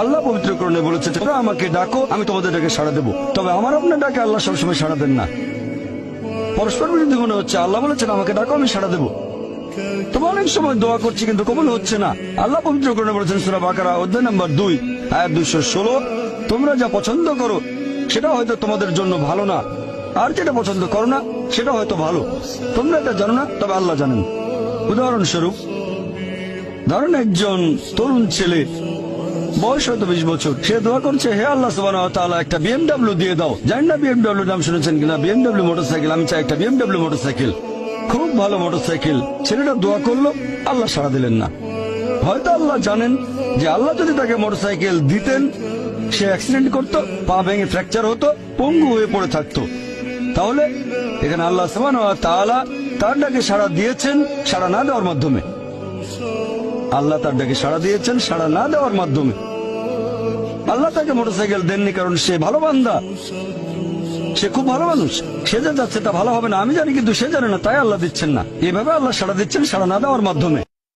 আল্লাহ পবিত্র কোরআনে বলেছে, তোমরা আমাকে ডাকো, আমি তোমাদের ডাকে সাড়া দেবো। তবে আমার আপনার ডাকে আল্লাহ সবসময় সাড়া দেন না। পরস্পর বিরোধী মনে হচ্ছে। আল্লাহ বলেছেন আমাকে ডাকো, আমি সাড়া দেবো। তোমার অনেক সময় দোয়া করছি কিন্তু কবুল হচ্ছে না। আল্লাহ পবিত্র কোরআনে বলেছেন সূরা বাকারা অধ্যায় নম্বর 2 আয়াত 216, তোমরা যা পছন্দ করো সেটা হয়তো তোমাদের জন্য ভালো না, আর যেটা পছন্দ করো না সেটা হয়তো ভালো। তোমরা এটা জানো না, তবে আল্লাহ জানেন। উদাহরণস্বরূপ ধরেন একজন তরুণ ছেলে, বয়স হয়তো 20 বছর, সে দোয়া করছে, হে আল্লাহ সুবহানাহু ওয়া তাআলা একটা BMW দিয়ে দাও। জানি না BMW নাম শুনেছেন কিনা, BMW মোটরসাইকেল। আমি চাই একটা BMW মোটরসাইকেল, খুব ভালো মোটরসাইকেল। ছেলেটা দোয়া করলো, আল্লাহ সাড়া দিলেন না। হয়তো আল্লাহ জানেন যে আল্লাহ যদি তাকে মোটরসাইকেল দিতেন, সে অ্যাক্সিডেন্ট করতো, পা ভেঙে ফ্র্যাকচার হতো, পঙ্গু হয়ে পড়ে থাকতো। তাহলে এখানে আল্লাহ সুবহানাহু ওয়া তাআলা তার ডাকে সাড়া দিয়েছেন সাড়া না দেওয়ার মাধ্যমে। আল্লাহ তার ডাকে সাড়া দিয়েছেন সাড়া না দেওয়ার মাধ্যমে। আল্লাহ তাকে মোটরসাইকেল দেননি কারণ সে ভালো বান্দা, সে খুব ভালো মানুষ, সে যা যাচ্ছে তা ভালো হবে না আমি জানি, কিন্তু সে জানে না, তাই আল্লাহ দিচ্ছেন না। এভাবে আল্লাহ সাড়া দিচ্ছেন সাড়া না দেওয়ার মাধ্যমে।